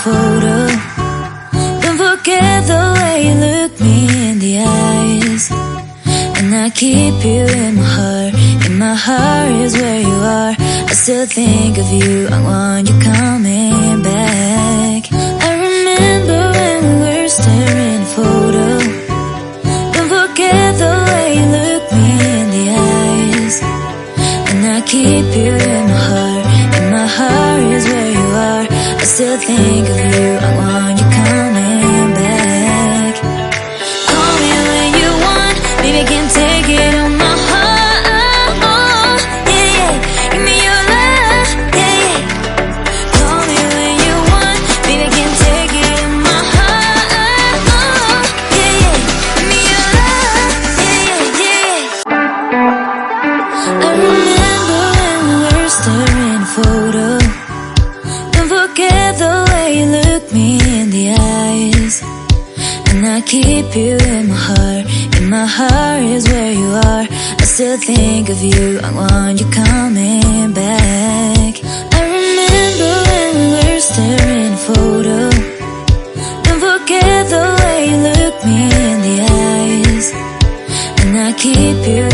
photo. Don't forget the way you look me in the eyes. And I keep you in my heart. In my heart is where you are. I still think of you. I want you coming back. I remember when we were staring at a photo. Don't forget the way you look me in the eyes. And I keep you in my heart. In my heart is where you are. I still think of you. I want you coming back. Call me when you want. Baby, I can't take it on my heart. Yeah, yeah. Give me your love. Yeah, yeah. Call me when you want. Baby, I can't take it on my heart. Yeah, yeah. Give me your love. Yeah, yeah, yeah. I remember when we were staring at a photo. Don't forget the way you look me in the eyes. And I keep you in my heart. In my heart is where you are. I still think of you. I want you coming back. I remember when we were staring at a photo. Don't forget the way you look me in the eyes. And I keep you